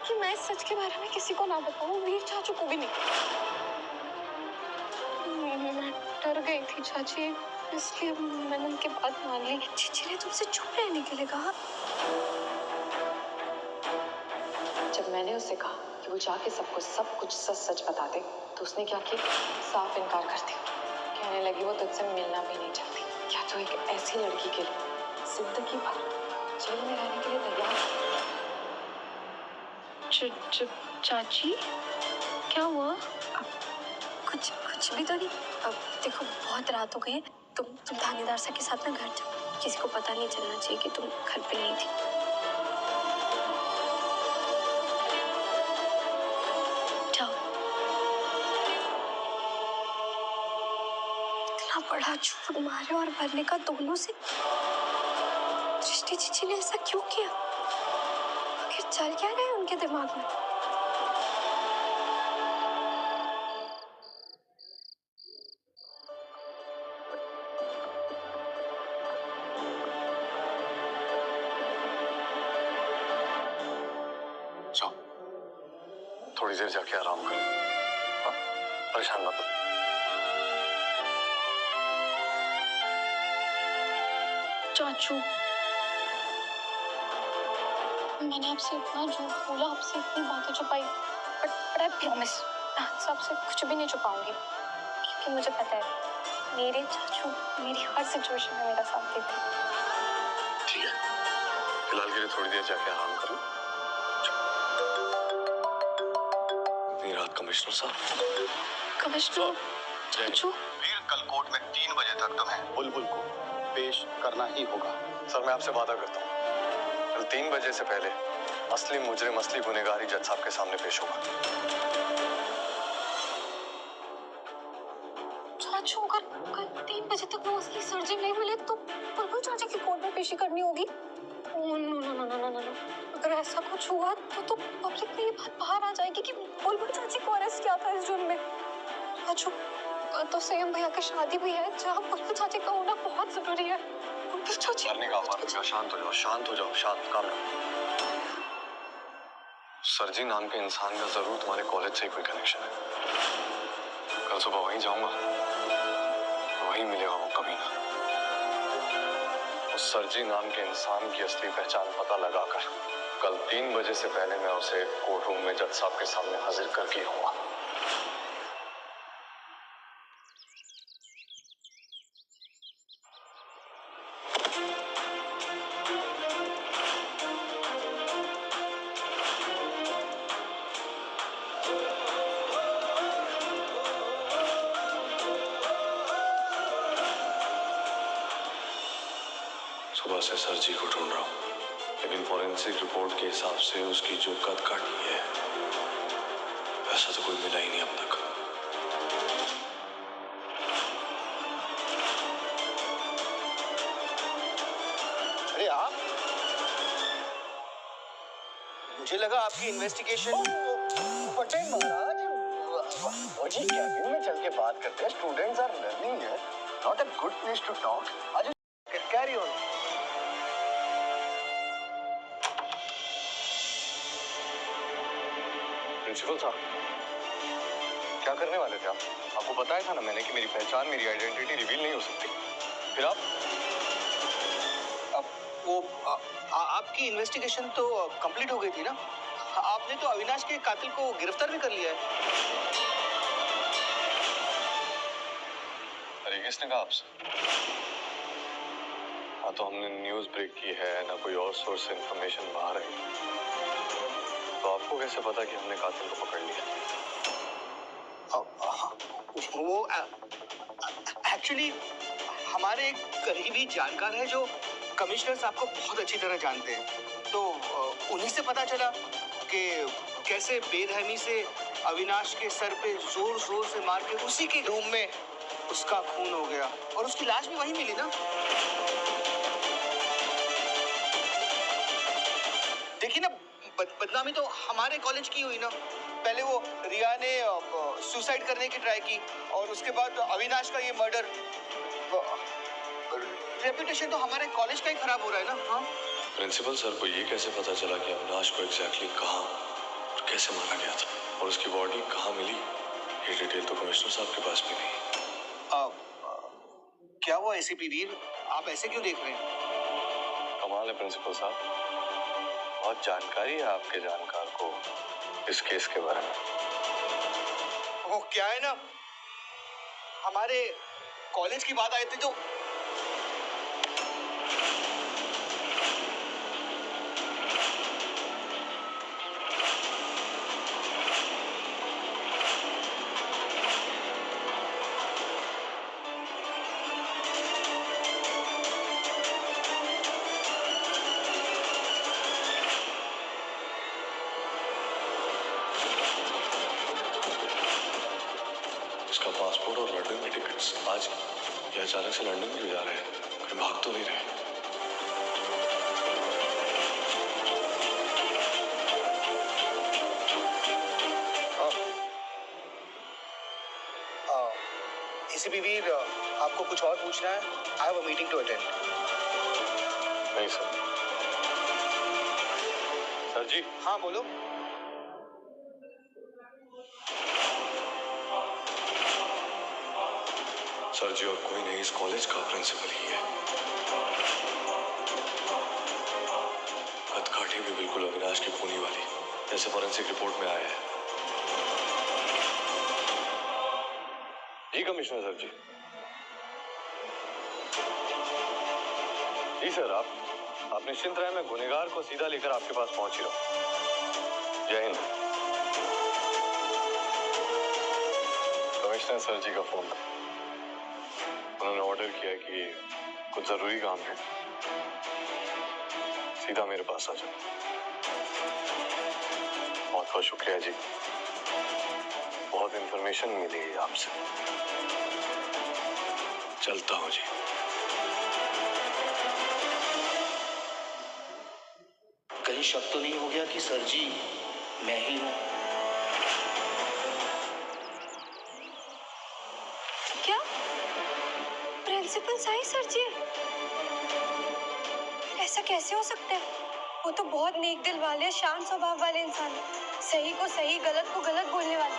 कि मैं इस सच के बारे में किसी को ना बताऊं, वीर चाचू को भी नहीं। मैं डर गई थी चाची, इसलिए मैंने उनकी बात मान ली। चीची ने तुमसे चुप रहने के लिए कहा। जब मैंने उससे कहा कि वो जाके सबको सब कुछ सच सच बता दे, तो उसने क्या किया? साफ इनकार कर दिया। कहने लगी वो तुझसे मिलना भी नहीं चाहती। क्या तो एक ऐसी लड़की के लिए जिंदगी भर जेल में रहने के लिए तैयार है? चाची क्या हुआ? कुछ भी तो नहीं। अब देखो बहुत रात हो गई है, तुम थानेदार साहब के साथ ना घर जाओ। किसी को पता नहीं चलना चाहिए कि तुम घर पे नहीं थी। जाओ। इतना बड़ा झूठ मारे और भरने का दोनों से। दृष्टि चीची ने ऐसा क्यों किया? आखिर चल क्या गया उनके दिमाग में? थोड़ी देर जाके आराम करो, परेशान मत हो। चाचू, मैंने आपसे इतना झूठ बोला, आपसे इतनी बातें छुपाई, बट आई प्रॉमिस सबसे कुछ भी नहीं छुपाऊंगी, क्योंकि मुझे पता है मेरे चाचू मेरी हर सिचुएशन में मेरा साथ देते हैं। ठीक है, फिलहाल के लिए थोड़ी देर जाके आराम करो। कमिश्नर साहब। कमिश्नर चाचू, वीर कल कोर्ट में 3 बजे तक तुम्हें बुलबुल को पेश करना ही होगा। सर मैं आपसे वादा करता हूँ, कल 3 बजे से पहले असली मुजरिम, असली गुनहगारी जज साहब के सामने पेश होगा। चाचू अगर 3 बजे तक वो असली सर्जन नहीं मिले तो बुलबुल चाचा की कोर्ट में पेशी करनी होगी। No no no no no no, अगर ऐसा कुछ हुआ तो पब्लिक में ये बात बाहर आ जाएगी कि बुलबुल चाची को अरेस्ट किया था इस जुर्म में। चाचू तो सीएम भैया की शादी भी है, जहाँ बुलबुल चाची का होना बहुत जरूरी है। बुलबुल चाची करने का आवाज लगा, शांत हो जाओ, शांत हो जाओ, शांत, काम रखो। सरजी नाम के इंसान का जरूर तुम्हारे कॉलेज से कोई कनेक्शन है। कल सुबह वहीं जाऊंगा, वहीं मिलेगा वो कमीना। उस सरजी नाम के इंसान की असली पहचान पता लगाकर कल 3 बजे से पहले मैं उसे कोर्ट रूम में जज साहब के सामने हाजिर करके आऊंगा। सुबह से सरजी को ढूंढ रहा हूँ, लेकिन फॉरेंसिक रिपोर्ट के हिसाब से उसकी जो कद काटी है, ऐसा तो कोई मिला ही नहीं अब तक। अरे आप, मुझे लगा आपकी इन्वेस्टिगेशन। पटेल महाराज, जी कैबिन में चल के बात करते हैं। स्टूडेंट्स आर लर्निंग है, not a good place to talk. आज कैरी ऑन। प्रिंसिपल साहब, क्या करने वाले थे आप? आपको बताया था ना मैंने कि मेरी पहचान, मेरी आइडेंटिटी रिवील नहीं हो सकती। फिर आप वो आपकी इन्वेस्टिगेशन तो कंप्लीट हो गई थी ना? आपने तो अविनाश के कातिल को गिरफ्तार भी कर लिया है। अरे किसने कहा आपसे? हाँ तो हमने न्यूज़ ब्रेक की है ना, कोई और सोर्स से इंफॉर्मेशन बाहर आई। तो आपको कैसे पता कि हमने कातिल को पकड़ लिया? वो एक्चुअली हमारे एक करीबी जानकार है जो कमिश्नर साहब को बहुत अच्छी तरह जानते हैं। तो उन्हीं से पता चला कि कैसे बेरहमी से अविनाश के सर पे जोर जोर से मार के उसी के रूम में उसका खून हो गया और उसकी लाश भी वहीं मिली ना। देखिए ना, बदनामी तो हमारे कॉलेज की हुई ना। पहले वो रिया ने सुसाइड करने की ट्राई की और उसके बाद अविनाश का ये मर्डर। रेपुटेशन तो हमारे कॉलेज का ही खराब हो रहा है ना। हाँ, प्रिंसिपल सर को ये कैसे पता चला कि अविनाश को एग्जैक्टली कहाँ कैसे मारा गया था और उसकी बॉडी कहाँ मिली, ये डिटेल तो कमिश्नर साहब के पास भी नहीं। क्या हुआ एसीपी वीर, आप ऐसे क्यों देख रहे हैं? कमाल है प्रिंसिपल साहब, बहुत जानकारी है आपके जानकार को इस केस के बारे में। वो क्या है ना, हमारे कॉलेज की बात आई थी तो इसका पासपोर्ट और लंदन की टिकट्स आज ये अचानक से लंदन क्यों जा रहे हैं, कहीं भाग तो नहीं रहे? एसीपी वीर, आपको कुछ और पूछना है? I have a meeting to attend. नहीं सर। सर जी। हाँ बोलो। सर जी और कोई नहीं, इस कॉलेज का प्रिंसिपल ही है। हथकाठी भी बिल्कुल अविनाश की खूनी वाली, जैसे फॉरेंसिक रिपोर्ट में आया है। जी कमिश्नर सर जी। जी सर, आप निश्चिंत रहे, मैं गुनहगार को सीधा लेकर आपके पास पहुंच ही रहा हूं। जय हिंद। कमिश्नर सर जी का फोन था, उन्होंने ऑर्डर किया कि कुछ जरूरी काम है, सीधा मेरे पास आ जाओ। बहुत बहुत शुक्रिया जी, बहुत इंफॉर्मेशन मिली है आपसे। चलता हूँ जी। कहीं शक तो नहीं हो गया कि सर जी मैं ही हूँ? क्या प्रिंसिपल साई सर जी? ऐसा कैसे हो सकता है? वो तो बहुत नेक दिल वाले, शांत स्वभाव वाले इंसान हैं। सही को सही, गलत को गलत बोलने वाले।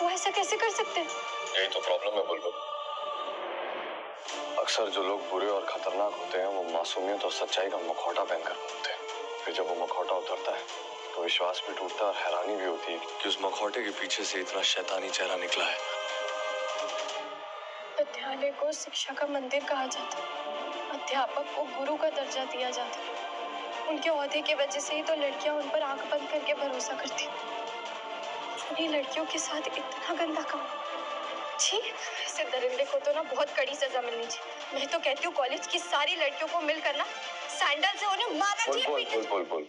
वो ऐसा कैसे कर सकते हैं? यही तो प्रॉब्लम है बुलबुल। अक्सर जो लोग बुरे और खतरनाक होते हैं वो मासूमियत और सच्चाई का मखौटा पहनकर घूमते हैं। फिर जब वो मखौटा उतरता है तो विश्वास भी टूटता है और हैरानी भी होती है कि उस मखौटे के पीछे से इतना शैतानी चेहरा निकला है। विद्यालय को शिक्षा का मंदिर कहा जाता है। अध्यापक को गुरु का दर्जा दिया जाता है। उनके ओहदे की वजह से ही तो लड़कियां उन पर आंख बंद करके भरोसा करती। उन्हीं लड़कियों के साथ इतना गंदा काम। जी, ऐसे दरिंदे को तो ना बहुत कड़ी सजा मिलनी चाहिए। मैं तो कहती हूँ कॉलेज की सारी लड़कियों को मिलकर ना सैंडल से उन्हें मारना चाहिए। बोल।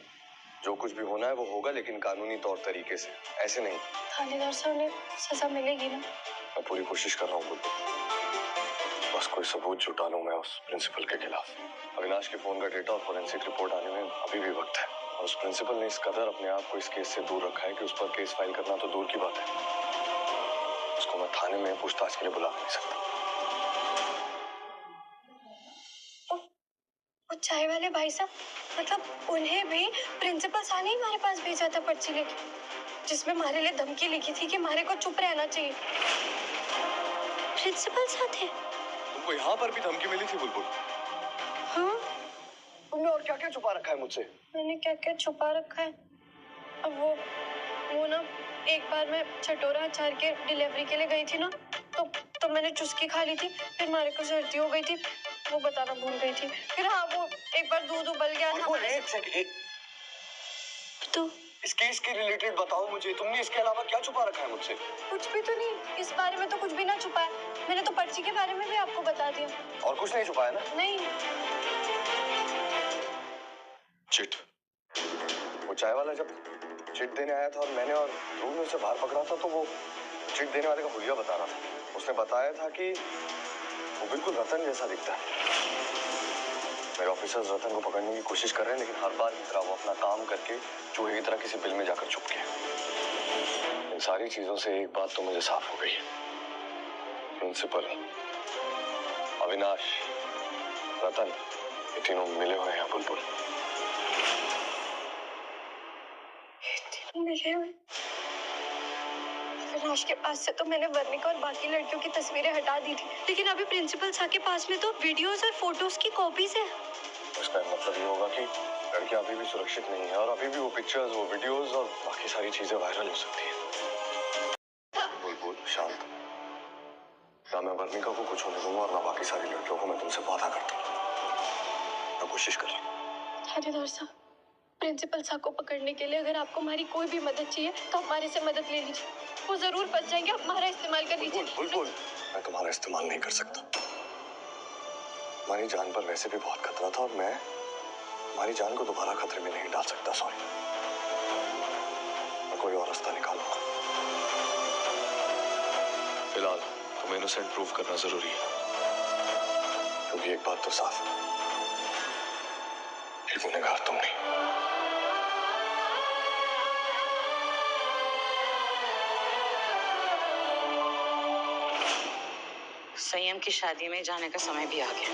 जो कुछ भी होना है वो होगा, लेकिन कानूनी तौर तरीके से, ऐसे नहीं। थानेदार साहब ने सजा मिलेगी ना? मैं पूरी कोशिश कर रहा हूँ बुलबुल, बस कोई सबूत जुटा लूं मैं उस प्रिंसिपल के खिलाफ। अविनाश के फोन का डेटा और फोरेंसिक रिपोर्ट आने में अभी भी वक्त है, और उस प्रिंसिपल ने इस कदर अपने आप को इस केस से दूर रखा है कि उस पर केस फाइल करना तो दूर की बात है, उसको मैं थाने में पूछताछ के लिए बुला नहीं सकता। वो चाय वाले भाई साहब, मतलब उन्हें भी प्रिंसिपल साहब ने ही हमारे पास भेजा था पर्ची लेके, जिसमें हमारे लिए धमकी लिखी थी कि हमारे को चुप रहना चाहिए। प्रिंसिपल साहब थे? तुमको यहाँ पर भी धमकी मिली थी बुलबुल? हाँ। तुमने और क्या क्या छुपा रखा है मुझसे? मैंने क्या क्या छुपा रखा है? अब वो ना, एक बार मैं चटोरा अचार के डिलीवरी के लिए गई थी ना, तो मैंने चुस्की खा ली थी, फिर हमारे को सर्दी हो गई थी, वो बताना भूल गई थी। फिर हाँ, वो एक बार दूध उबल गया था। एक सेकंड, तो इस केस के रिलेटेड बताओ मुझे, तुमने इसके अलावा क्या छुपा रखा है मुझसे? कुछ भी तो नहीं, इस बारे में तो कुछ भी ना छुपाया। मैंने तो पर्ची के बारे में भी आपको बता दिया। और कुछ नहीं छुपाया ना? नहीं। चिट। वो चाय वाला जब चिट देने आया था और मैंने और ध्रुव ने उसे बाहर पकड़ा था, तो वो चिट देने वाले का हुलिया बता रहा था। उसने बताया था कि वो बिल्कुल रतन जैसा दिखता है। मेरे ऑफिसर्स रतन को पकड़ने की कोशिश कर रहे हैं, लेकिन हर बार की तरह वो अपना काम करके चूहे की तरह किसी बिल में जाकर छुप गया। इन सारी चीजों से एक बात तो मुझे साफ हो गई है, प्रिंसिपल, अविनाश, रतन, ये तीनों मिले हुए हैं बुलबुल। ये अविनाश के पास से तो मैंने वर्णिका और बाकी लड़कियों की तस्वीरें हटा दी थी, लेकिन अभी प्रिंसिपल सर के पास में तो वीडियोस और फोटोज की कॉपीज है। इसका मतलब ये होगा कि लड़कियां अभी भी सुरक्षित नहीं है और अभी भी वो पिक्चर्स, वो वीडियोस और बाकी सारी चीजें वायरल हो सकती हैं। बुलबुल शांत, ना मैं वर्णिका को कुछ होने दूंगा और ना बाकी सारी लड़कियों को। मैं तुमसे वादा करता हूँ, मैं कोशिश कर रहा हूँ। हरिदार साहब, प्रिंसिपल साहब को पकड़ने के लिए अगर आपको हमारी कोई भी मदद चाहिए तो हमारे से मदद ले लीजिए। वो जरूर बच जाएंगे, आप हमारा इस्तेमाल कर लीजिए। बुलबुल, मैं तुम्हारा इस्तेमाल नहीं कर सकता। हमारी जान पर वैसे भी बहुत खतरा था और मैं हमारी जान को दोबारा खतरे में नहीं डाल सकता। सॉरी, मैं कोई और रास्ता निकालूंगा। फिलहाल तुम्हें इनोसेंट प्रूव करना जरूरी है, क्योंकि एक बात तो साफ है, ये गुनहगार तुम नहीं। संयम की शादी में जाने का समय भी आ गया।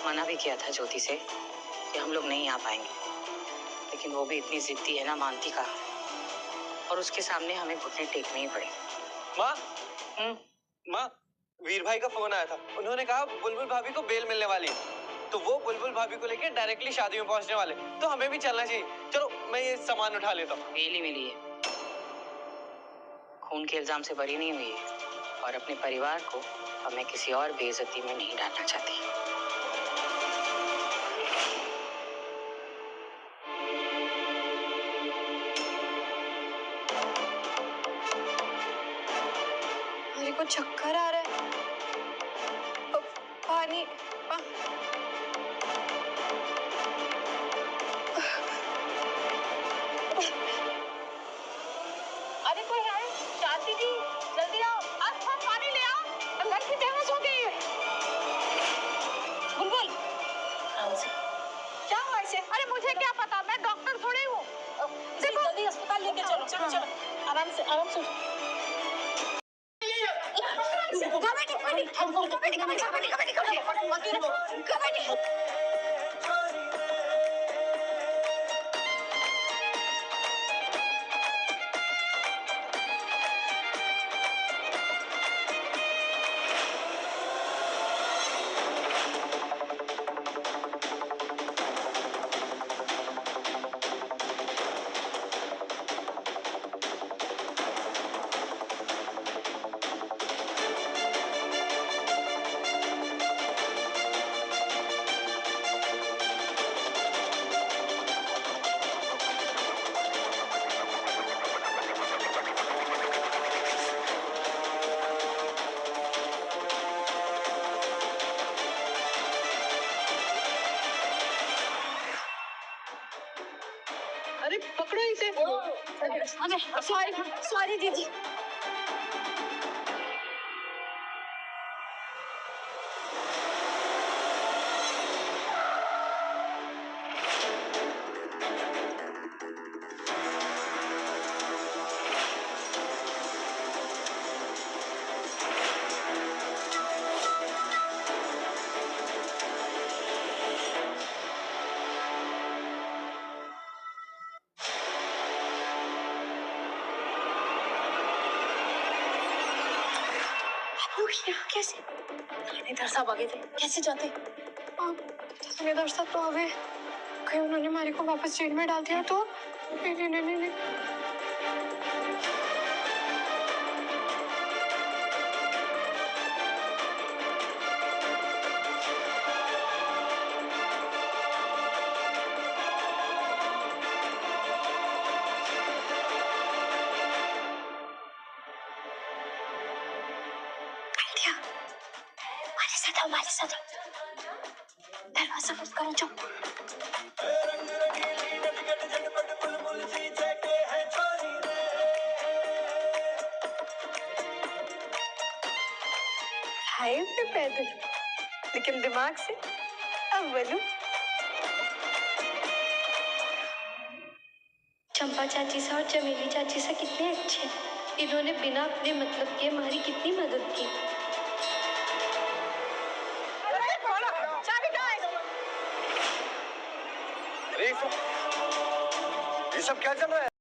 मना भी किया था ज्योति से कि हम लोग नहीं आ पाएंगे, लेकिन वो भी इतनी जिद्दी है ना, मानती का, और उसके सामने हमें घुटने टेकने ही पड़े। माँ, माँ, वीर भाई का फोन आया था। उन्होंने कहा बुलबुल भाभी को बेल मिलने वाली है, तो वो बुलबुल भाभी को लेके डायरेक्टली शादी में पहुंचने वाले, तो हमें भी चलना चाहिए। चलो मैं ये सामान उठा लेता हूँ। बेल ही मिली है, खून के इल्जाम से बरी नहीं हुई है, और अपने परिवार को अब मैं किसी और बेइज्जती में नहीं डालना चाहती। मेरे को चक्कर आ रहा है। पानी अरे कोई है? चाची जी जल्दी आओ, आज थोड़ा पानी ले आओ, लड़की बेहोश हो गई है। बुलबुल, क्या हुआ इसे? अरे मुझे क्या पता, मैं डॉक्टर थोड़ी हूँ। जल्दी अस्पताल लेके चलो। चलो चलो, आराम से आराम से। अरे पकड़ो इसे। सॉरी सॉरी दीदी। यहाँ कैसे? थानेदार साहब आ गए थे, कैसे जाते? थानेदार साहब तो आ गए, कहीं उन्होंने हमारे को वापस जेल में डाल दिया तो? नहीं नहीं नहीं नहीं। हमारे साथ दरवाजा बंद करो। जाओ। हाइट पे पैदल, लेकिन दिमाग से अव्वल। चंपा चाची सा और चमेली चाची सा कितने अच्छे, इन्होंने बिना अपने मतलब के हमारी कितनी मदद की। ये सब क्या चल रहा है?